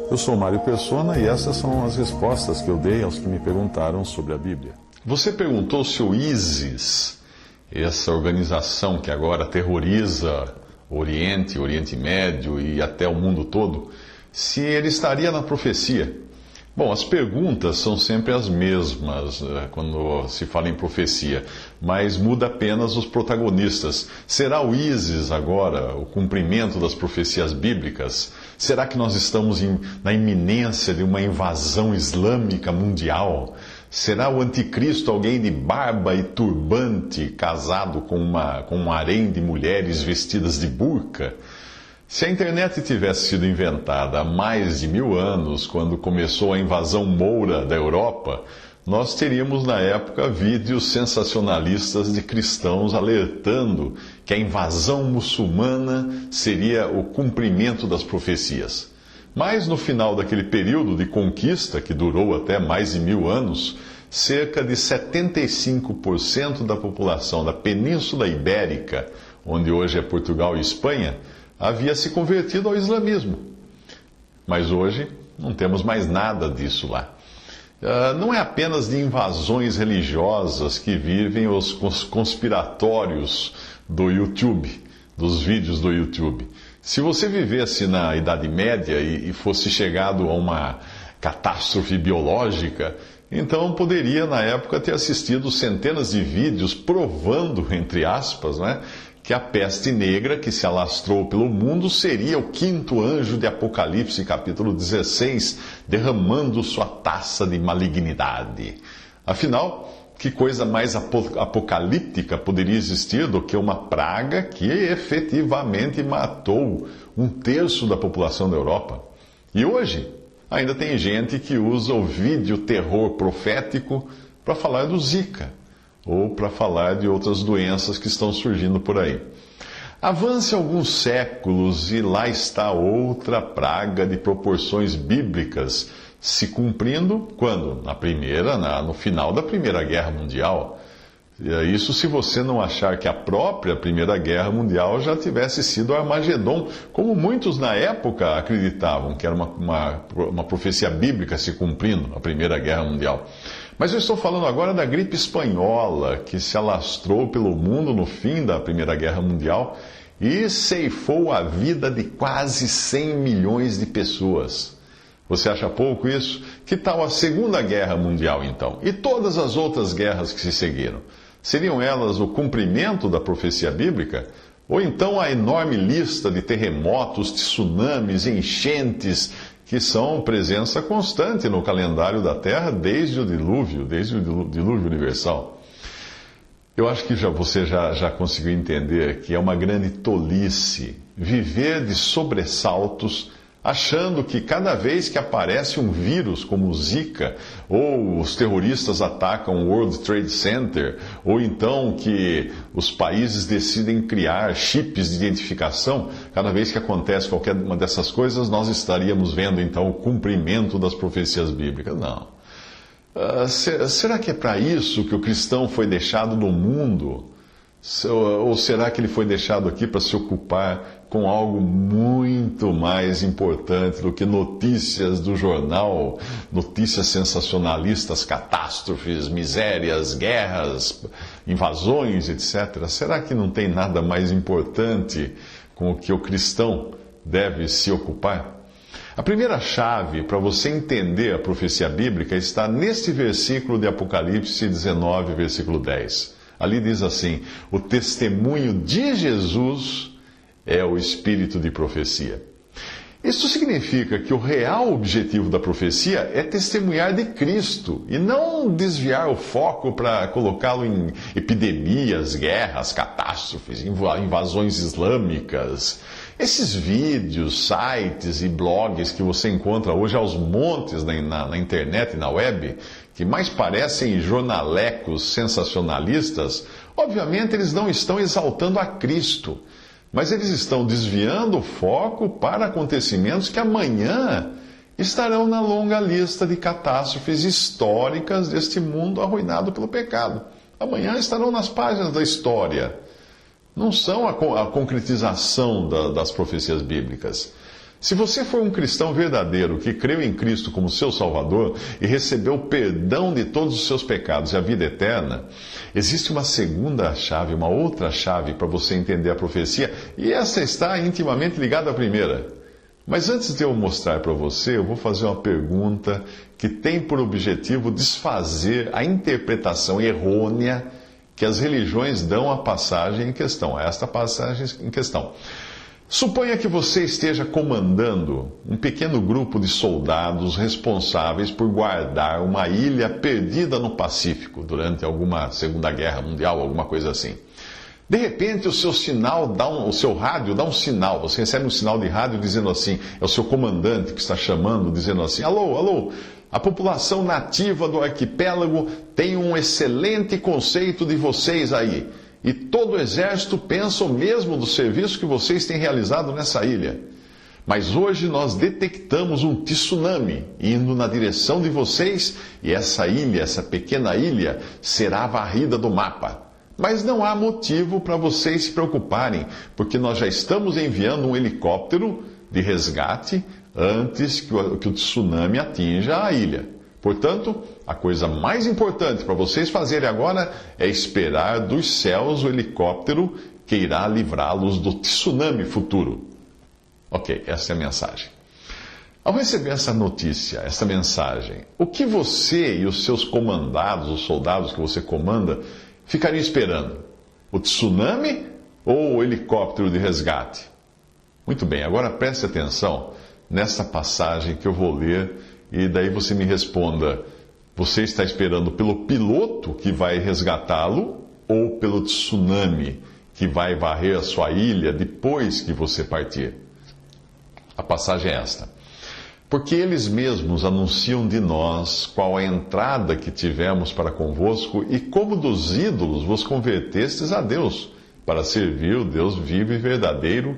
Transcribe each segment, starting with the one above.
Eu sou Mário Persona e essas são as respostas que eu dei aos que me perguntaram sobre a Bíblia. Você perguntou se o ISIS, essa organização que agora terroriza o Oriente, Oriente Médio e até o mundo todo, se ele estaria na profecia. Bom, as perguntas são sempre as mesmas quando se fala em profecia, mas muda apenas os protagonistas. Será o ISIS agora o cumprimento das profecias bíblicas? Será que nós estamos na iminência de uma invasão islâmica mundial? Será o anticristo alguém de barba e turbante, casado com um harém de mulheres vestidas de burca? Se a internet tivesse sido inventada há mais de 1000 anos, quando começou a invasão moura da Europa, nós teríamos na época vídeos sensacionalistas de cristãos alertando que a invasão muçulmana seria o cumprimento das profecias. Mas no final daquele período de conquista, que durou até mais de 1000 anos, cerca de 75% da população da Península Ibérica, onde hoje é Portugal e Espanha, havia se convertido ao islamismo. Mas hoje não temos mais nada disso lá. Não é apenas de invasões religiosas que vivem os conspiratórios do YouTube, dos vídeos do YouTube. Se você vivesse na Idade Média e fosse chegado a uma catástrofe biológica, então poderia, na época, ter assistido centenas de vídeos provando, entre aspas, né, que a peste negra que se alastrou pelo mundo seria o quinto anjo de Apocalipse, capítulo 16, derramando sua taça de malignidade. Afinal, que coisa mais apocalíptica poderia existir do que uma praga que efetivamente matou 1/3 da população da Europa? E hoje, ainda tem gente que usa o vídeo terror profético para falar do Zika, ou para falar de outras doenças que estão surgindo por aí. Avance alguns séculos e lá está outra praga de proporções bíblicas se cumprindo, quando? No final da Primeira Guerra Mundial. Isso se você não achar que a própria Primeira Guerra Mundial já tivesse sido Armagedon, como muitos na época acreditavam que era uma profecia bíblica se cumprindo, a Primeira Guerra Mundial. Mas eu estou falando agora da gripe espanhola, que se alastrou pelo mundo no fim da Primeira Guerra Mundial e ceifou a vida de quase 100 milhões de pessoas. Você acha pouco isso? Que tal a Segunda Guerra Mundial, então? E todas as outras guerras que se seguiram? Seriam elas o cumprimento da profecia bíblica? Ou então a enorme lista de terremotos, tsunamis, enchentes, que são presença constante no calendário da Terra desde o dilúvio universal? Eu acho que você já conseguiu entender que é uma grande tolice viver de sobressaltos, achando que cada vez que aparece um vírus como o Zika, ou os terroristas atacam o World Trade Center, ou então que os países decidem criar chips de identificação, cada vez que acontece qualquer uma dessas coisas, nós estaríamos vendo então o cumprimento das profecias bíblicas. Não. Será que é para isso que o cristão foi deixado no mundo? Ou será que ele foi deixado aqui para se ocupar com algo muito mais importante do que notícias do jornal, notícias sensacionalistas, catástrofes, misérias, guerras, invasões, etc.? Será que não tem nada mais importante com o que o cristão deve se ocupar? A primeira chave para você entender a profecia bíblica está neste versículo de Apocalipse 19, versículo 10. Ali diz assim: o testemunho de Jesus é o espírito de profecia. Isso significa que o real objetivo da profecia é testemunhar de Cristo e não desviar o foco para colocá-lo em epidemias, guerras, catástrofes, invasões islâmicas. Esses vídeos, sites e blogs que você encontra hoje aos montes na internet e na web, que mais parecem jornalecos sensacionalistas, obviamente eles não estão exaltando a Cristo, mas eles estão desviando o foco para acontecimentos que amanhã estarão na longa lista de catástrofes históricas deste mundo arruinado pelo pecado. Amanhã estarão nas páginas da história. Não são a concretização das profecias bíblicas. Se você for um cristão verdadeiro que creu em Cristo como seu Salvador e recebeu o perdão de todos os seus pecados e a vida eterna, existe uma segunda chave, uma outra chave para você entender a profecia, e essa está intimamente ligada à primeira. Mas antes de eu mostrar para você, eu vou fazer uma pergunta que tem por objetivo desfazer a interpretação errônea que as religiões dão à passagem em questão, a esta passagem em questão. Suponha que você esteja comandando um pequeno grupo de soldados responsáveis por guardar uma ilha perdida no Pacífico durante alguma Segunda Guerra Mundial, alguma coisa assim. De repente, o seu rádio dá um sinal, você recebe um sinal de rádio dizendo assim, é o seu comandante que está chamando, dizendo assim, alô, alô, a população nativa do arquipélago tem um excelente conceito de vocês aí. E todo o exército pensa o mesmo do serviço que vocês têm realizado nessa ilha. Mas hoje nós detectamos um tsunami indo na direção de vocês e essa ilha, essa pequena ilha, será varrida do mapa. Mas não há motivo para vocês se preocuparem, porque nós já estamos enviando um helicóptero de resgate antes que o tsunami atinja a ilha. Portanto, a coisa mais importante para vocês fazerem agora é esperar dos céus o helicóptero que irá livrá-los do tsunami futuro. Ok, essa é a mensagem. Ao receber essa notícia, essa mensagem, o que você e os seus comandados, os soldados que você comanda, ficariam esperando? O tsunami ou o helicóptero de resgate? Muito bem, agora preste atenção nessa passagem que eu vou ler e daí você me responda: você está esperando pelo piloto que vai resgatá-lo ou pelo tsunami que vai varrer a sua ilha depois que você partir? A passagem é esta. Porque eles mesmos anunciam de nós qual a entrada que tivemos para convosco e como dos ídolos vos convertestes a Deus, para servir o Deus vivo e verdadeiro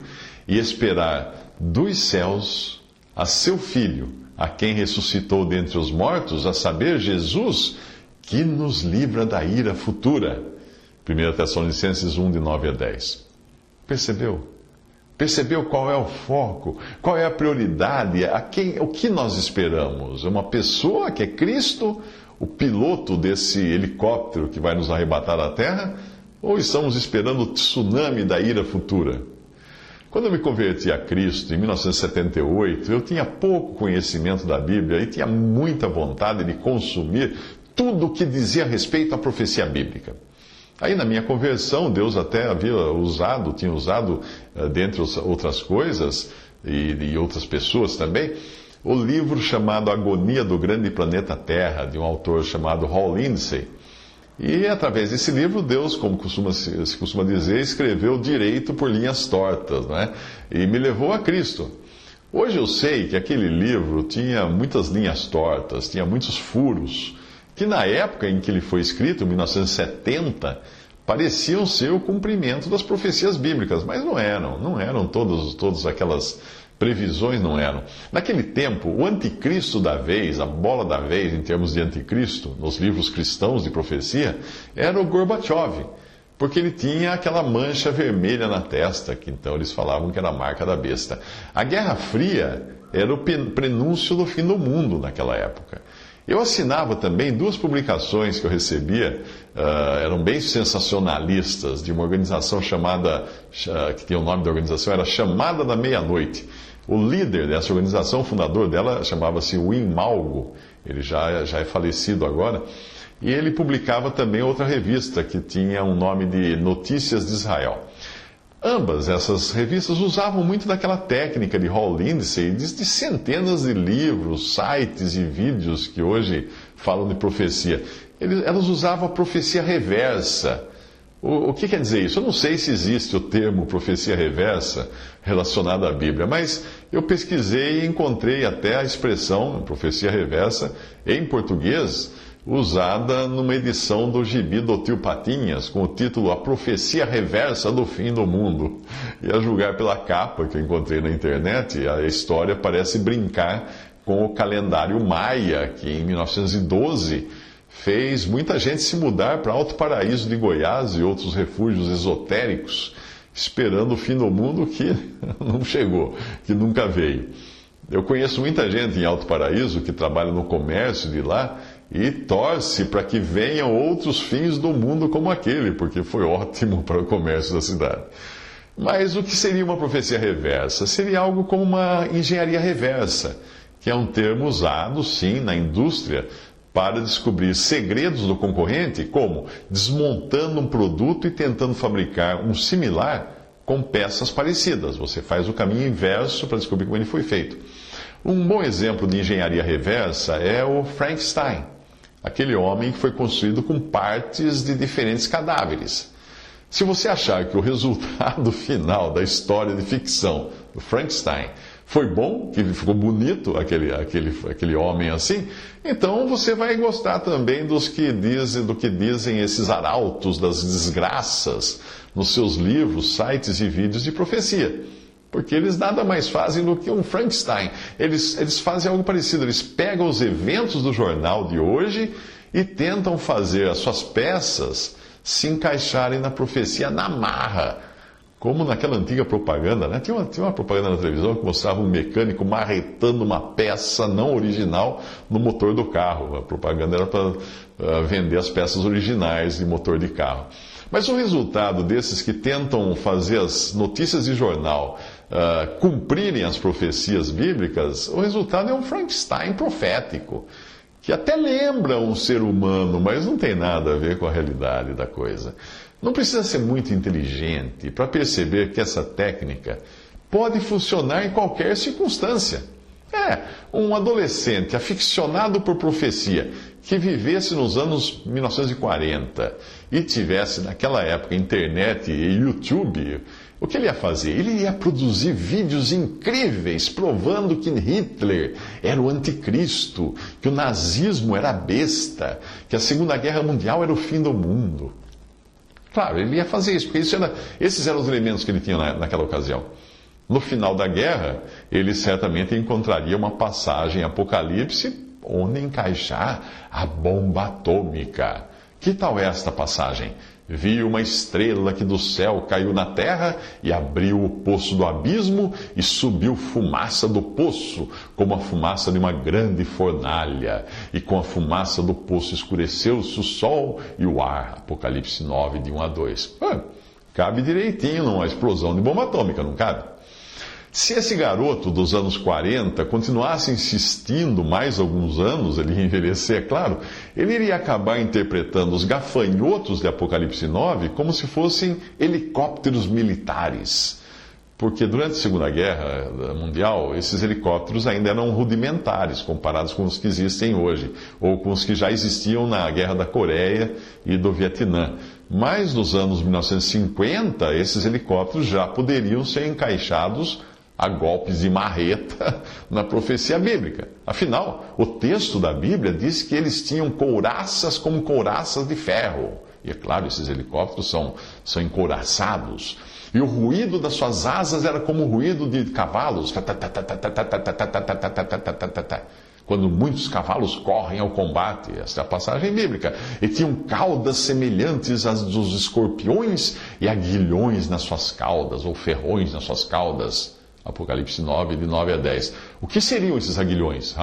e esperar dos céus a seu Filho, a quem ressuscitou dentre os mortos, a saber, Jesus, que nos livra da ira futura. 1 Tessalonicenses 1, de 9 a 10. Percebeu? Percebeu qual é o foco? Qual é a prioridade? O que nós esperamos? Uma pessoa que é Cristo, o piloto desse helicóptero que vai nos arrebatar da terra? Ou estamos esperando o tsunami da ira futura? Quando eu me converti a Cristo, em 1978, eu tinha pouco conhecimento da Bíblia e tinha muita vontade de consumir tudo o que dizia respeito à profecia bíblica. Aí na minha conversão, Deus até tinha usado, dentre outras coisas, e outras pessoas também, o livro chamado Agonia do Grande Planeta Terra, de um autor chamado Hal Lindsey. E através desse livro, Deus, como se costuma dizer, escreveu direito por linhas tortas, né? E me levou a Cristo. Hoje eu sei que aquele livro tinha muitas linhas tortas, tinha muitos furos, que na época em que ele foi escrito, em 1970, pareciam ser o cumprimento das profecias bíblicas, mas não eram todas aquelas previsões, não eram. Naquele tempo, o anticristo da vez, a bola da vez em termos de anticristo, nos livros cristãos de profecia, era o Gorbachev, porque ele tinha aquela mancha vermelha na testa, que então eles falavam que era a marca da besta. A Guerra Fria era o prenúncio do fim do mundo naquela época. Eu assinava também duas publicações que eu recebia, eram bem sensacionalistas, de uma organização que tinha o nome da organização, era Chamada da Meia-Noite. O líder dessa organização, o fundador dela, chamava-se Wim Malgo, ele já é falecido agora, e ele publicava também outra revista que tinha um nome de Notícias de Israel. Ambas essas revistas usavam muito daquela técnica de Hal Lindsey, de centenas de livros, sites e vídeos que hoje falam de profecia. Elas usavam a profecia reversa. O que quer dizer isso? Eu não sei se existe o termo profecia reversa relacionado à Bíblia, mas eu pesquisei e encontrei até a expressão profecia reversa em português, usada numa edição do Gibi do Tio Patinhas, com o título A Profecia Reversa do Fim do Mundo. E a julgar pela capa que eu encontrei na internet, a história parece brincar com o calendário maia, que em 1912 fez muita gente se mudar para Alto Paraíso de Goiás e outros refúgios esotéricos, esperando o fim do mundo que não chegou, que nunca veio. Eu conheço muita gente em Alto Paraíso que trabalha no comércio de lá e torce para que venham outros fins do mundo como aquele, porque foi ótimo para o comércio da cidade. Mas o que seria uma profecia reversa? Seria algo como uma engenharia reversa, que é um termo usado, sim, na indústria para descobrir segredos do concorrente, como desmontando um produto e tentando fabricar um similar com peças parecidas. Você faz o caminho inverso para descobrir como ele foi feito. Um bom exemplo de engenharia reversa é o Frankenstein, aquele homem que foi construído com partes de diferentes cadáveres. Se você achar que o resultado final da história de ficção do Frankenstein foi bom, que ficou bonito aquele homem assim, então você vai gostar também do que dizem esses arautos das desgraças nos seus livros, sites e vídeos de profecia. Porque eles nada mais fazem do que um Frankenstein. Eles fazem algo parecido. Eles pegam os eventos do jornal de hoje e tentam fazer as suas peças se encaixarem na profecia na marra. Como naquela antiga propaganda, né? Tinha uma propaganda na televisão que mostrava um mecânico marretando uma peça não original no motor do carro. A propaganda era para vender as peças originais de motor de carro. Mas o resultado desses que tentam fazer as notícias de jornal cumprirem as profecias bíblicas, o resultado é um Frankenstein profético, que até lembra um ser humano, mas não tem nada a ver com a realidade da coisa. Não precisa ser muito inteligente para perceber que essa técnica pode funcionar em qualquer circunstância. Um adolescente aficionado por profecia que vivesse nos anos 1940 e tivesse naquela época internet e YouTube, o que ele ia fazer? Ele ia produzir vídeos incríveis provando que Hitler era o anticristo, que o nazismo era a besta, que a Segunda Guerra Mundial era o fim do mundo. Claro, ele ia fazer isso, porque esses eram os elementos que ele tinha naquela ocasião. No final da guerra, ele certamente encontraria uma passagem em Apocalipse onde encaixar a bomba atômica. Que tal esta passagem? Vi uma estrela que do céu caiu na terra e abriu o poço do abismo e subiu fumaça do poço, como a fumaça de uma grande fornalha. E com a fumaça do poço escureceu-se o sol e o ar. Apocalipse 9, de 1 a 2. Cabe direitinho numa explosão de bomba atômica, não cabe? Se esse garoto dos anos 40 continuasse insistindo mais alguns anos, ele ia envelhecer, é claro, ele iria acabar interpretando os gafanhotos de Apocalipse 9 como se fossem helicópteros militares. Porque durante a Segunda Guerra Mundial, esses helicópteros ainda eram rudimentares comparados com os que existem hoje, ou com os que já existiam na Guerra da Coreia e do Vietnã. Mas nos anos 1950, esses helicópteros já poderiam ser encaixados a golpes de marreta na profecia bíblica. Afinal, o texto da Bíblia diz que eles tinham couraças como couraças de ferro. E é claro, esses helicópteros são encouraçados. E o ruído das suas asas era como o ruído de cavalos. Quando muitos cavalos correm ao combate. Esta é a passagem bíblica. E tinham caudas semelhantes às dos escorpiões e aguilhões nas suas caudas, ou ferrões nas suas caudas. Apocalipse 9, de 9 a 10. O que seriam esses aguilhões?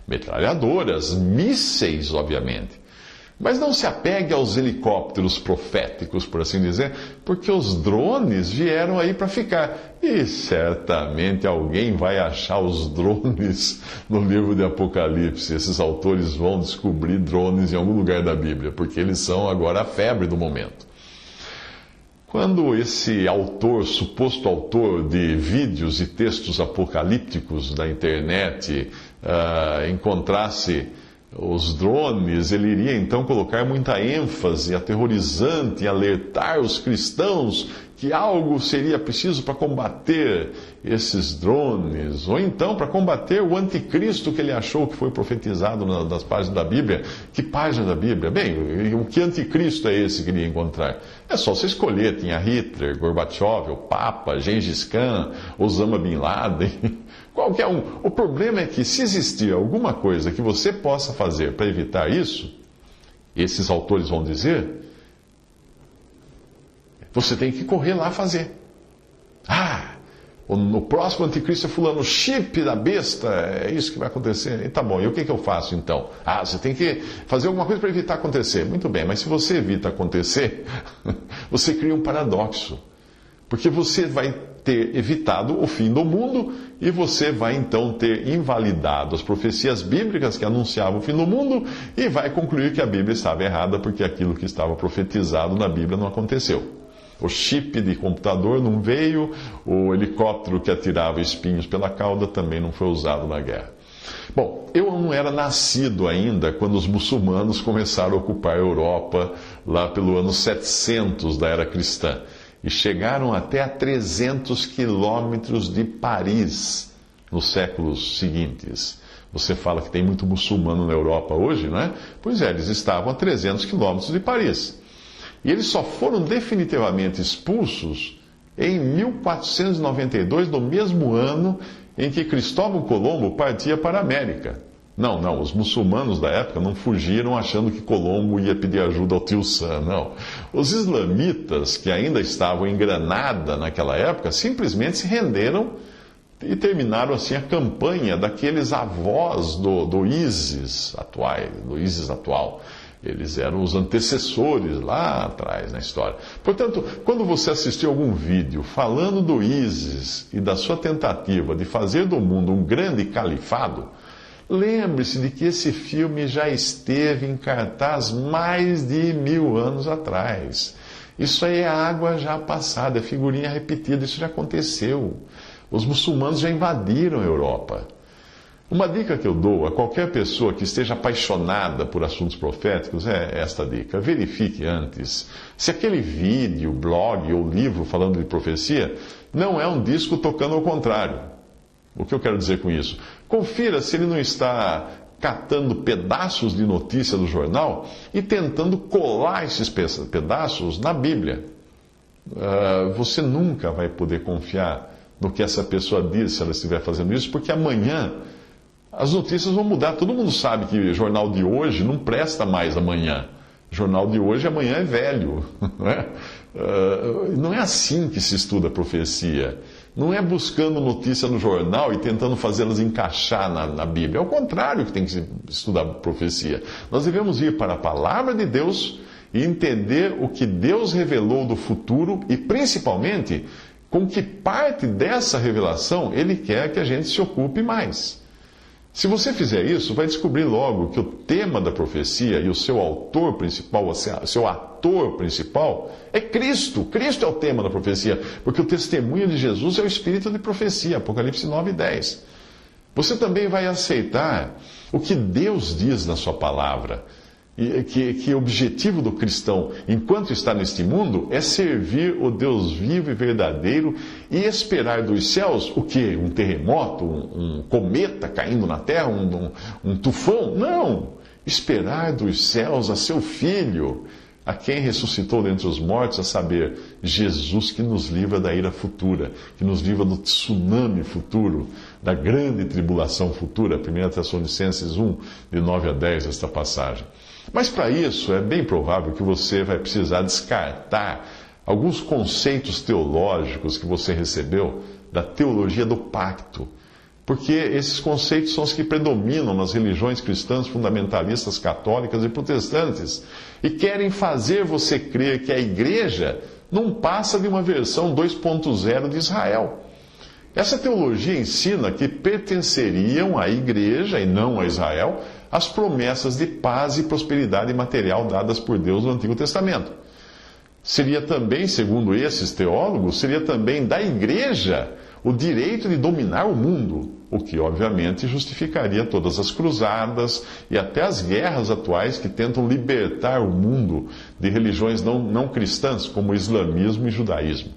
Metralhadoras, mísseis, obviamente. Mas não se apegue aos helicópteros proféticos, por assim dizer, porque os drones vieram aí para ficar. E certamente alguém vai achar os drones no livro de Apocalipse. Esses autores vão descobrir drones em algum lugar da Bíblia, porque eles são agora a febre do momento. Quando esse suposto autor de vídeos e textos apocalípticos da internet, encontrasse os drones, ele iria então colocar muita ênfase aterrorizante em alertar os cristãos que algo seria preciso para combater esses drones, ou então para combater o anticristo que ele achou que foi profetizado nas páginas da Bíblia. Que página da Bíblia? Bem, o que anticristo é esse que ele ia encontrar? É só você escolher, tinha Hitler, Gorbachev, o Papa, Gengis Khan, Osama Bin Laden, qualquer um. O problema é que se existir alguma coisa que você possa fazer para evitar isso, esses autores vão dizer, você tem que correr lá fazer. No próximo anticristo é fulano, o chip da besta, é isso que vai acontecer. E tá bom, e o que eu faço então? Você tem que fazer alguma coisa para evitar acontecer. Muito bem, mas se você evita acontecer, você cria um paradoxo. Porque você vai ter evitado o fim do mundo e você vai então ter invalidado as profecias bíblicas que anunciavam o fim do mundo e vai concluir que a Bíblia estava errada porque aquilo que estava profetizado na Bíblia não aconteceu. O chip de computador não veio, o helicóptero que atirava espinhos pela cauda também não foi usado na guerra. Bom, eu não era nascido ainda quando os muçulmanos começaram a ocupar a Europa lá pelo ano 700 da era cristã e chegaram até a 300 quilômetros de Paris nos séculos seguintes. Você fala que tem muito muçulmano na Europa hoje, não é? Pois é, eles estavam a 300 quilômetros de Paris. E eles só foram definitivamente expulsos em 1492, no mesmo ano em que Cristóvão Colombo partia para a América. Não, os muçulmanos da época não fugiram achando que Colombo ia pedir ajuda ao tio Sam, não. Os islamitas, que ainda estavam em Granada naquela época, simplesmente se renderam e terminaram assim a campanha daqueles avós do ISIS atual. Eles eram os antecessores lá atrás na história. Portanto, quando você assistir algum vídeo falando do ISIS e da sua tentativa de fazer do mundo um grande califado, lembre-se de que esse filme já esteve em cartaz mais de 1000 anos atrás. Isso aí é água já passada, é figurinha repetida, isso já aconteceu. Os muçulmanos já invadiram a Europa. Uma dica que eu dou a qualquer pessoa que esteja apaixonada por assuntos proféticos é esta dica. Verifique antes se aquele vídeo, blog ou livro falando de profecia não é um disco tocando ao contrário. O que eu quero dizer com isso? Confira se ele não está catando pedaços de notícia do jornal e tentando colar esses pedaços na Bíblia. Você nunca vai poder confiar no que essa pessoa diz se ela estiver fazendo isso, porque amanhã as notícias vão mudar. Todo mundo sabe que o jornal de hoje não presta mais amanhã. O jornal de hoje amanhã é velho. Não é? Não é assim que se estuda a profecia. Não é buscando notícia no jornal e tentando fazê-las encaixar na Bíblia. É o contrário que tem que se estudar a profecia. Nós devemos ir para a palavra de Deus e entender o que Deus revelou do futuro e, principalmente, com que parte dessa revelação Ele quer que a gente se ocupe mais. Se você fizer isso, vai descobrir logo que o tema da profecia e o seu autor principal, o seu ator principal, é Cristo. Cristo é o tema da profecia, porque o testemunho de Jesus é o espírito de profecia, Apocalipse 9:10. Você também vai aceitar o que Deus diz na sua palavra, e que o objetivo do cristão, enquanto está neste mundo, é servir o Deus vivo e verdadeiro e esperar dos céus o quê? Um terremoto, um cometa caindo na terra, um tufão? Não! Esperar dos céus a seu Filho, a quem ressuscitou dentre os mortos, a saber, Jesus que nos livra da ira futura, que nos livra do tsunami futuro, da grande tribulação futura, 1 Tessalonicenses 1, de 9 a 10, esta passagem. Mas para isso é bem provável que você vai precisar descartar alguns conceitos teológicos que você recebeu da teologia do pacto, porque esses conceitos são os que predominam nas religiões cristãs fundamentalistas católicas e protestantes e querem fazer você crer que a igreja não passa de uma versão 2.0 de Israel. Essa teologia ensina que pertenceriam à igreja e não a Israel as promessas de paz e prosperidade material dadas por Deus no Antigo Testamento. Seria também, segundo esses teólogos, seria também da igreja o direito de dominar o mundo, o que obviamente justificaria todas as cruzadas e até as guerras atuais que tentam libertar o mundo de religiões não cristãs, como o islamismo e judaísmo.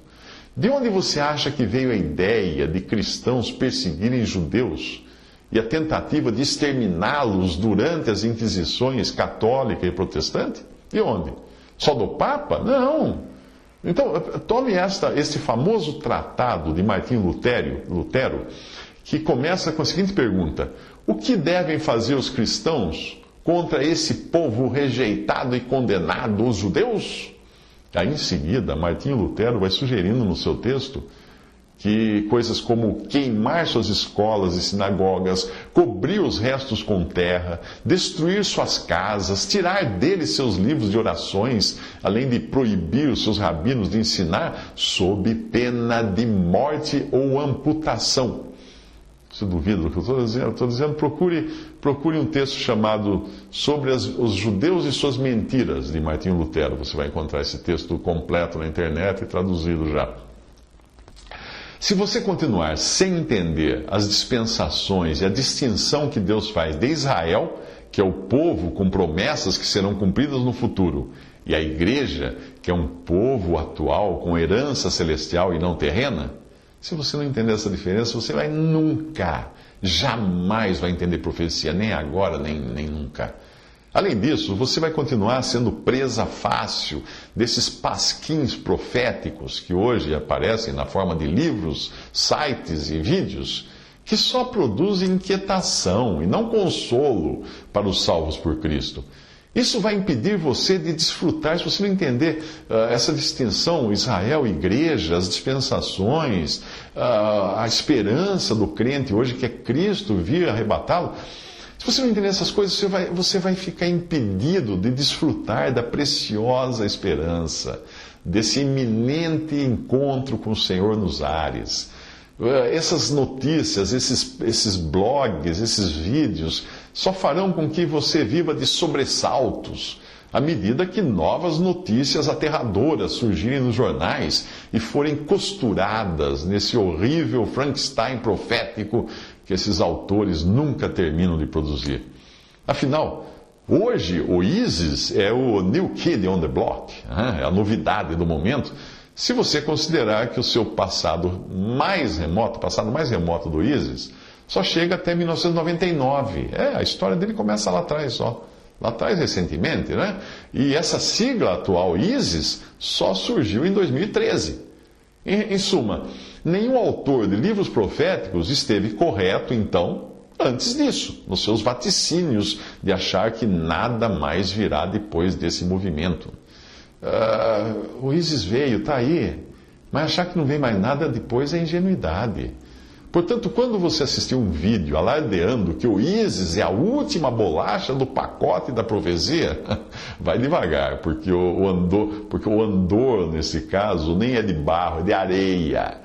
De onde você acha que veio a ideia de cristãos perseguirem judeus e a tentativa de exterminá-los durante as inquisições católica e protestante? De onde? Só do Papa? Não. Então, tome este famoso tratado de Martinho Lutero, que começa com a seguinte pergunta: o que devem fazer os cristãos contra esse povo rejeitado e condenado, os judeus? Aí, em seguida, Martinho Lutero vai sugerindo no seu texto que coisas como queimar suas escolas e sinagogas, cobrir os restos com terra, destruir suas casas, tirar deles seus livros de orações, além de proibir os seus rabinos de ensinar, sob pena de morte ou amputação. Você duvida do que eu estou dizendo? Eu estou dizendo, procure um texto chamado Sobre os Judeus e Suas Mentiras, de Martinho Lutero. Você vai encontrar esse texto completo na internet e traduzido já. Se você continuar sem entender as dispensações e a distinção que Deus faz de Israel, que é o povo com promessas que serão cumpridas no futuro, e a igreja, que é um povo atual com herança celestial e não terrena, se você não entender essa diferença, você vai nunca, jamais vai entender profecia, nem agora, nem nunca. Além disso, você vai continuar sendo presa fácil desses pasquins proféticos que hoje aparecem na forma de livros, sites e vídeos, que só produzem inquietação e não consolo para os salvos por Cristo. Isso vai impedir você de desfrutar, se você não entender essa distinção, Israel, igreja, as dispensações, a esperança do crente hoje, que é Cristo vir arrebatá-lo. Se você não entender essas coisas, você vai ficar impedido de desfrutar da preciosa esperança, desse iminente encontro com o Senhor nos ares. Essas notícias, esses blogs, esses vídeos, só farão com que você viva de sobressaltos, à medida que novas notícias aterradoras surgirem nos jornais e forem costuradas nesse horrível Frankenstein profético que esses autores nunca terminam de produzir. Afinal, hoje o ISIS é o New Kid on the Block, é a novidade do momento, se você considerar que o seu passado mais remoto do ISIS, só chega até 1999. A história dele começa lá atrás só. Lá atrás, recentemente, né? E essa sigla atual, ISIS, só surgiu em 2013. Em suma, nenhum autor de livros proféticos esteve correto, então, antes disso, nos seus vaticínios de achar que nada mais virá depois desse movimento. O ISIS veio, está aí, mas achar que não vem mais nada depois é ingenuidade. Portanto, quando você assistir um vídeo alardeando que o ISIS é a última bolacha do pacote da profecia, vai devagar, porque o andor, nesse caso, nem é de barro, é de areia.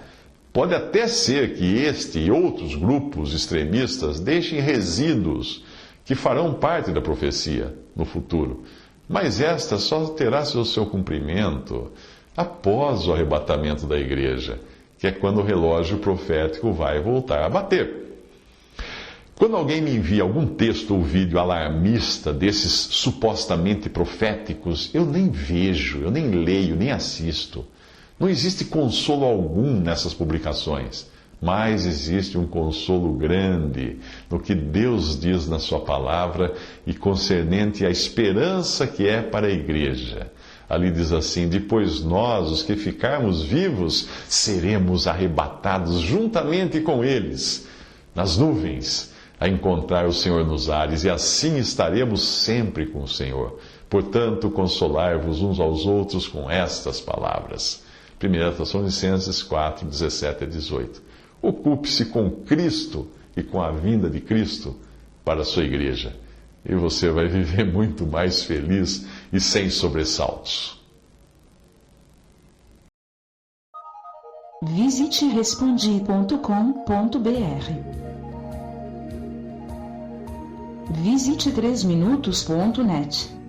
Pode até ser que este e outros grupos extremistas deixem resíduos que farão parte da profecia no futuro, mas esta só terá seu cumprimento após o arrebatamento da igreja, que é quando o relógio profético vai voltar a bater. Quando alguém me envia algum texto ou vídeo alarmista desses supostamente proféticos, eu nem vejo, eu nem leio, nem assisto. Não existe consolo algum nessas publicações, mas existe um consolo grande no que Deus diz na sua palavra e concernente à esperança que é para a igreja. Ali diz assim: depois nós, os que ficarmos vivos, seremos arrebatados juntamente com eles, nas nuvens, a encontrar o Senhor nos ares, e assim estaremos sempre com o Senhor. Portanto, consolai-vos uns aos outros com estas palavras. 1 Tessalonicenses 4, 17 a 18. Ocupe-se com Cristo e com a vinda de Cristo para a sua igreja, e você vai viver muito mais feliz e sem sobressaltos. Visite respondi.com.br. Visite 3minutos.net.